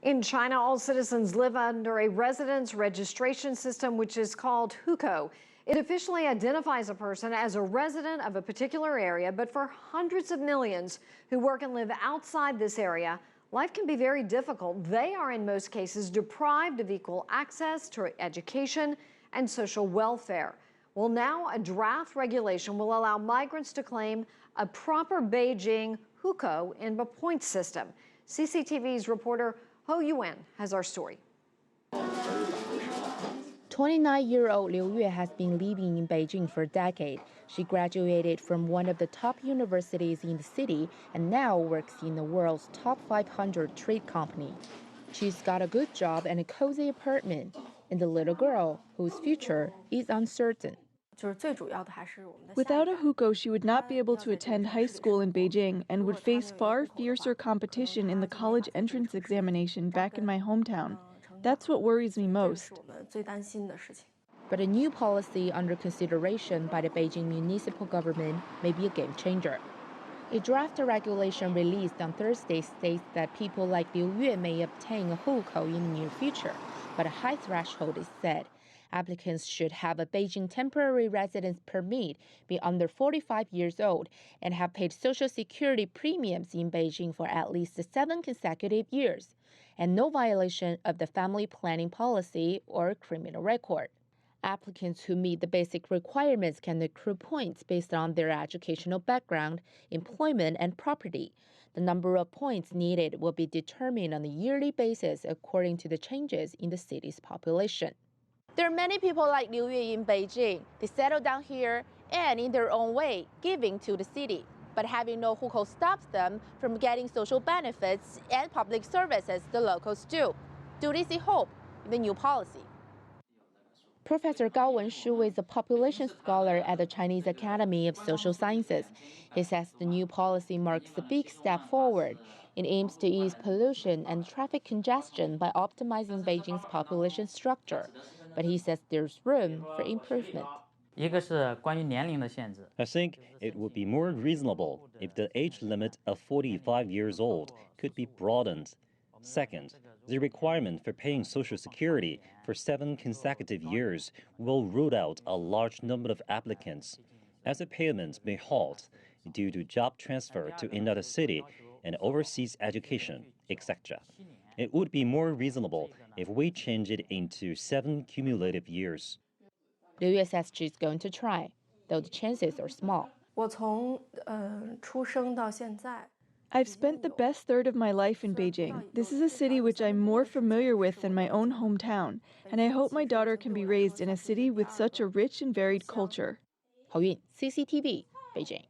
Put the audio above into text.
In China, all citizens live under a residence registration system, which is called hukou. It officially identifies a person as a resident of a particular area, but for hundreds of millions who work and live outside this area, life can be very difficult. They are, in most cases, deprived of equal access to education and social welfare. Well, now a draft regulation will allow migrants to claim a proper Beijing hukou in the point system. CCTV's reporter Ho Yuan has our story. 29-year-old Liu Yue has been living in Beijing for a decade. She graduated from one of the top universities in the city and now works in the world's top 500 trade company. She's got a good job and a cozy apartment, and the little girl, whose future is uncertain. Without a hukou, she would not be able to attend high school in Beijing and would face far fiercer competition in the college entrance examination back in my hometown. That's what worries me most. But a new policy under consideration by the Beijing municipal government may be a game changer. A draft regulation released on Thursday states that people like Liu Yue may obtain a hukou in the near future, but a high threshold is set. Applicants should have a Beijing temporary residence permit, be under 45 years old, and have paid Social Security premiums in Beijing for at least 7 consecutive years, and no violation of the family planning policy or criminal record. Applicants who meet the basic requirements can accrue points based on their educational background, employment, and property. The number of points needed will be determined on a yearly basis according to the changes in the city's population. There are many people like Liu Yue in Beijing. They settle down here and, in their own way, giving to the city. But having no hukou stops them from getting social benefits and public services the locals do. Do they see hope in the new policy? Professor Gao Wenshu is a population scholar at the Chinese Academy of Social Sciences. He says the new policy marks a big step forward. It aims to ease pollution and traffic congestion by optimizing Beijing's population structure. But he says there's room for improvement. I think it would be more reasonable if the age limit of 45 years old could be broadened. Second, the requirement for paying Social Security for 7 consecutive years will root out a large number of applicants, as the payment may halt due to job transfer to another city and overseas education, etc. It would be more reasonable if we change it into 7 cumulative years. Liu Yue says she's going to try, though the chances are small. I've spent the best third of my life in Beijing. This is a city which I'm more familiar with than my own hometown, and I hope my daughter can be raised in a city with such a rich and varied culture. Ho Yun, CCTV, Beijing.